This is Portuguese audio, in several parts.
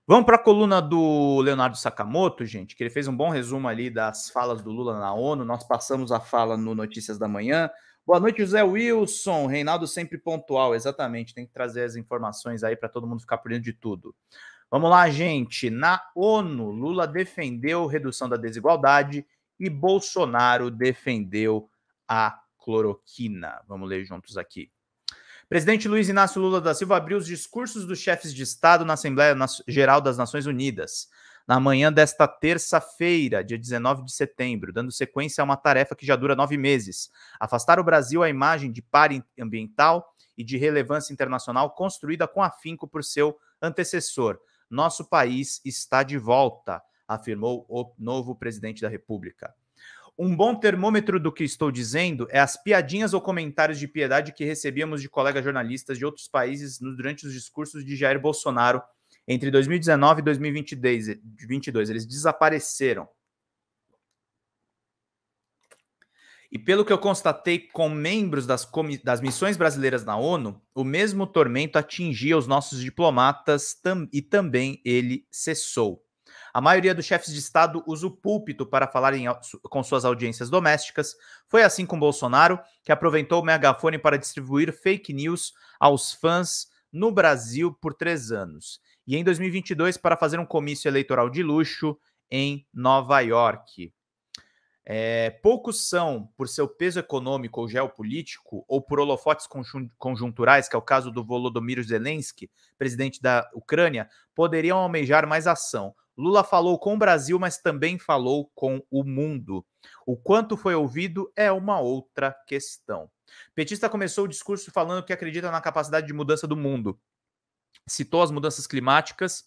Vamos para a coluna do Leonardo Sakamoto, gente, que ele fez um bom resumo ali das falas do Lula na ONU. Nós passamos a fala no Notícias da Manhã. Boa noite, José Wilson. Reinaldo sempre pontual, exatamente. Tem que trazer as informações aí para todo mundo ficar por dentro de tudo. Vamos lá, gente. Na ONU, Lula defendeu redução da desigualdade e Bolsonaro defendeu a cloroquina. Vamos ler juntos aqui. Presidente Luiz Inácio Lula da Silva abriu os discursos dos chefes de Estado na Assembleia Geral das Nações Unidas, na manhã desta terça-feira, dia 19 de setembro, dando sequência a uma tarefa que já dura 9 meses: afastar o Brasil à imagem de páreo ambiental e de relevância internacional construída com afinco por seu antecessor. Nosso país está de volta, afirmou o novo presidente da República. Um bom termômetro do que estou dizendo é as piadinhas ou comentários de piedade que recebíamos de colegas jornalistas de outros países durante os discursos de Jair Bolsonaro entre 2019 e 2022. Eles desapareceram. E pelo que eu constatei com membros das missões brasileiras na ONU, o mesmo tormento atingia os nossos diplomatas e também ele cessou. A maioria dos chefes de Estado usa o púlpito para falar com suas audiências domésticas. Foi assim com Bolsonaro, que aproveitou o megafone para distribuir fake news aos fãs no Brasil por 3 anos. E em 2022 para fazer um comício eleitoral de luxo em Nova York. Poucos são, por seu peso econômico ou geopolítico, ou por holofotes conjunturais, que é o caso do Volodymyr Zelensky, presidente da Ucrânia, poderiam almejar mais ação. Lula falou com o Brasil, mas também falou com o mundo. O quanto foi ouvido é uma outra questão. Petista começou o discurso falando que acredita na capacidade de mudança do mundo. Citou as mudanças climáticas,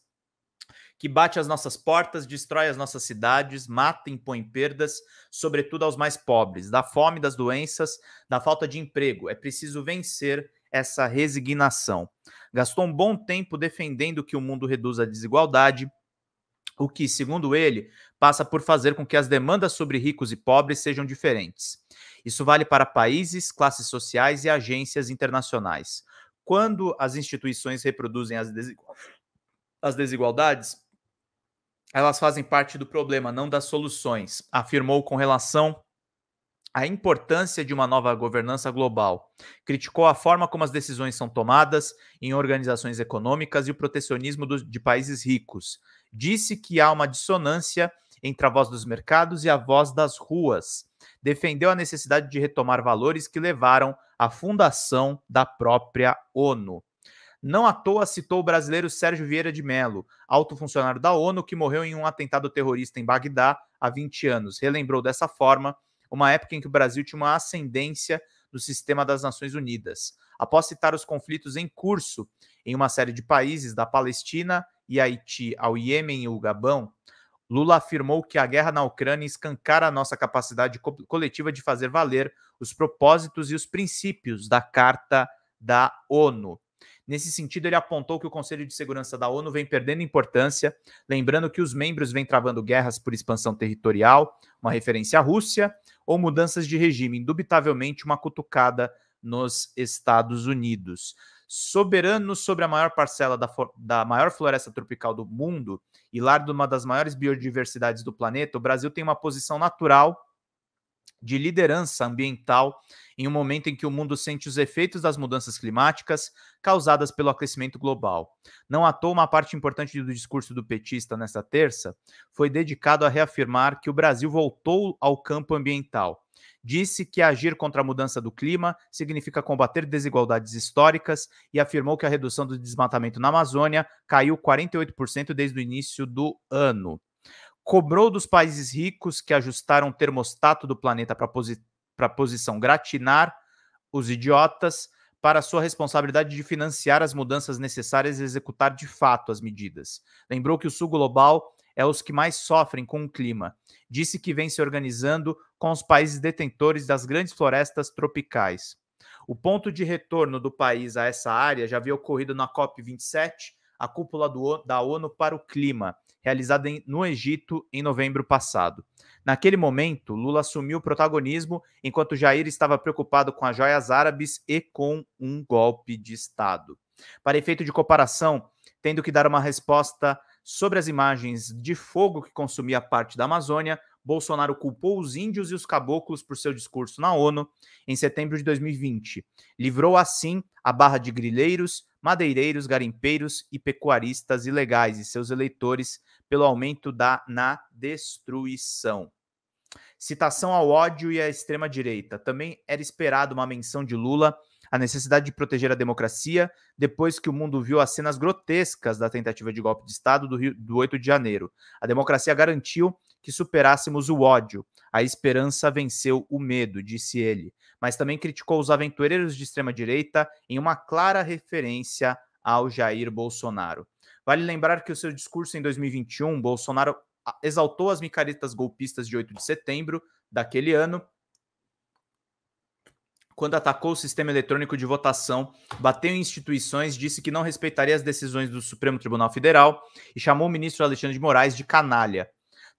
que bate às nossas portas, destrói as nossas cidades, mata e impõe perdas, sobretudo aos mais pobres, da fome, das doenças, da falta de emprego. É preciso vencer essa resignação. Gastou um bom tempo defendendo que o mundo reduza a desigualdade, o que, segundo ele, passa por fazer com que as demandas sobre ricos e pobres sejam diferentes. Isso vale para países, classes sociais e agências internacionais. Quando as instituições reproduzem as desigualdades, elas fazem parte do problema, não das soluções, afirmou com relação à importância de uma nova governança global. Criticou a forma como as decisões são tomadas em organizações econômicas e o protecionismo de países ricos. Disse que há uma dissonância entre a voz dos mercados e a voz das ruas. Defendeu a necessidade de retomar valores que levaram à fundação da própria ONU. Não à toa citou o brasileiro Sérgio Vieira de Mello, alto funcionário da ONU que morreu em um atentado terrorista em Bagdá há 20 anos. Relembrou dessa forma uma época em que o Brasil tinha uma ascendência no sistema das Nações Unidas. Após citar os conflitos em curso em uma série de países, da Palestina e Haiti ao Iêmen e o Gabão, Lula afirmou que a guerra na Ucrânia escancara a nossa capacidade coletiva de fazer valer os propósitos e os princípios da Carta da ONU. Nesse sentido, ele apontou que o Conselho de Segurança da ONU vem perdendo importância, lembrando que os membros vêm travando guerras por expansão territorial, uma referência à Rússia, ou mudanças de regime, indubitavelmente uma cutucada nos Estados Unidos. Soberano sobre a maior parcela da maior floresta tropical do mundo e lar de uma das maiores biodiversidades do planeta, o Brasil tem uma posição natural de liderança ambiental em um momento em que o mundo sente os efeitos das mudanças climáticas causadas pelo aquecimento global. Não à toa, uma parte importante do discurso do petista nesta terça foi dedicado a reafirmar que o Brasil voltou ao campo ambiental. Disse que agir contra a mudança do clima significa combater desigualdades históricas e afirmou que a redução do desmatamento na Amazônia caiu 48% desde o início do ano. Cobrou dos países ricos que ajustaram o termostato do planeta para a posição gratinar os idiotas para a sua responsabilidade de financiar as mudanças necessárias e executar de fato as medidas. Lembrou que o sul global é os que mais sofrem com o clima. Disse que vem se organizando com os países detentores das grandes florestas tropicais. O ponto de retorno do país a essa área já havia ocorrido na COP27, a cúpula da ONU para o Clima, realizada no Egito em novembro passado. Naquele momento, Lula assumiu o protagonismo, enquanto Jair estava preocupado com as joias árabes e com um golpe de Estado. Para efeito de comparação, tendo que dar uma resposta Sobre as imagens de fogo que consumia parte da Amazônia, Bolsonaro culpou os índios e os caboclos por seu discurso na ONU em setembro de 2020. Livrou assim a barra de grileiros, madeireiros, garimpeiros e pecuaristas ilegais e seus eleitores pelo aumento na destruição. Citação ao ódio e à extrema-direita. Também era esperado uma menção de Lula à necessidade de proteger a democracia depois que o mundo viu as cenas grotescas da tentativa de golpe de Estado do 8 de janeiro. A democracia garantiu que superássemos o ódio. A esperança venceu o medo, disse ele. Mas também criticou os aventureiros de extrema-direita em uma clara referência ao Jair Bolsonaro. Vale lembrar que o seu discurso em 2021, Bolsonaro exaltou as micaretas golpistas de 8 de setembro daquele ano, quando atacou o sistema eletrônico de votação, bateu em instituições, disse que não respeitaria as decisões do Supremo Tribunal Federal e chamou o ministro Alexandre de Moraes de canalha.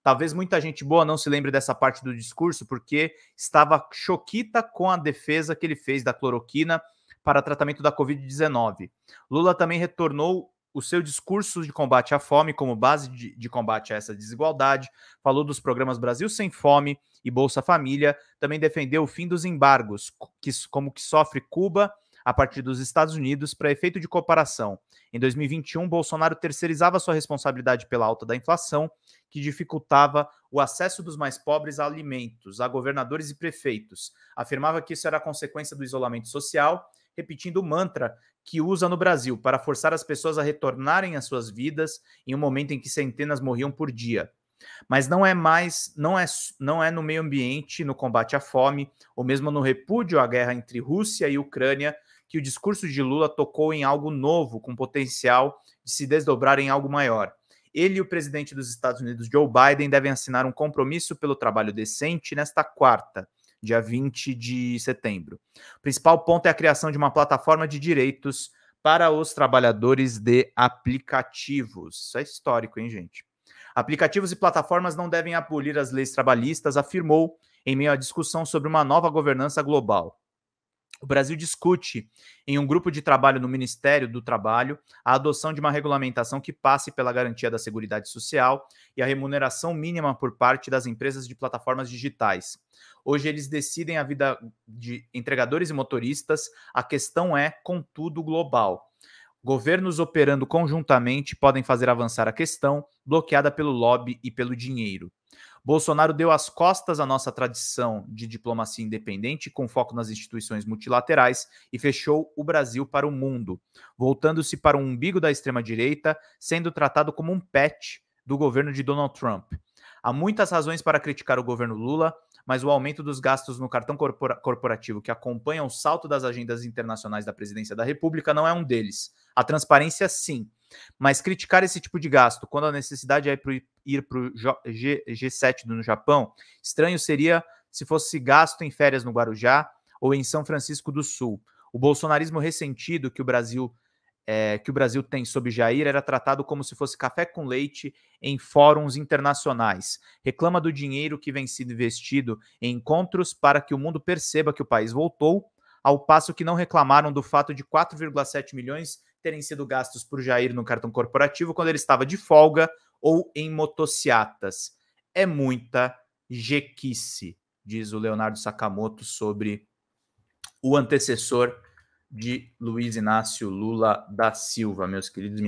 Talvez muita gente boa não se lembre dessa parte do discurso porque estava choquita com a defesa que ele fez da cloroquina para tratamento da Covid-19. Lula também retornou o seu discurso de combate à fome como base de combate a essa desigualdade, falou dos programas Brasil Sem Fome e Bolsa Família, também defendeu o fim dos embargos, como que sofre Cuba a partir dos Estados Unidos para efeito de comparação. Em 2021, Bolsonaro terceirizava sua responsabilidade pela alta da inflação, que dificultava o acesso dos mais pobres a alimentos, a governadores e prefeitos. Afirmava que isso era consequência do isolamento social, repetindo o mantra que usa no Brasil para forçar as pessoas a retornarem às suas vidas em um momento em que centenas morriam por dia. Mas não é no meio ambiente, no combate à fome, ou mesmo no repúdio à guerra entre Rússia e Ucrânia, que o discurso de Lula tocou em algo novo, com potencial de se desdobrar em algo maior. Ele e o presidente dos Estados Unidos, Joe Biden, devem assinar um compromisso pelo trabalho decente nesta quarta, dia 20 de setembro. O principal ponto é a criação de uma plataforma de direitos para os trabalhadores de aplicativos. Isso é histórico, hein, gente? Aplicativos e plataformas não devem abolir as leis trabalhistas, afirmou em meio à discussão sobre uma nova governança global. O Brasil discute, em um grupo de trabalho no Ministério do Trabalho, a adoção de uma regulamentação que passe pela garantia da Seguridade Social e a remuneração mínima por parte das empresas de plataformas digitais. Hoje eles decidem a vida de entregadores e motoristas, a questão é, contudo, global. Governos operando conjuntamente podem fazer avançar a questão, bloqueada pelo lobby e pelo dinheiro. Bolsonaro deu as costas à nossa tradição de diplomacia independente, com foco nas instituições multilaterais, e fechou o Brasil para o mundo, voltando-se para o umbigo da extrema-direita, sendo tratado como um pet do governo de Donald Trump. Há muitas razões para criticar o governo Lula, mas o aumento dos gastos no cartão corporativo que acompanha o salto das agendas internacionais da presidência da República não é um deles. A transparência, sim. Mas criticar esse tipo de gasto, quando a necessidade é ir para o G7 no Japão, estranho seria se fosse gasto em férias no Guarujá ou em São Francisco do Sul. O bolsonarismo ressentido que o Brasil tem sob Jair era tratado como se fosse café com leite em fóruns internacionais. Reclama do dinheiro que vem sendo investido em encontros para que o mundo perceba que o país voltou, ao passo que não reclamaram do fato de 4,7 milhões terem sido gastos por Jair no cartão corporativo quando ele estava de folga ou em motociatas. É muita jequice, diz o Leonardo Sakamoto sobre o antecessor de Luiz Inácio Lula da Silva, meus queridos.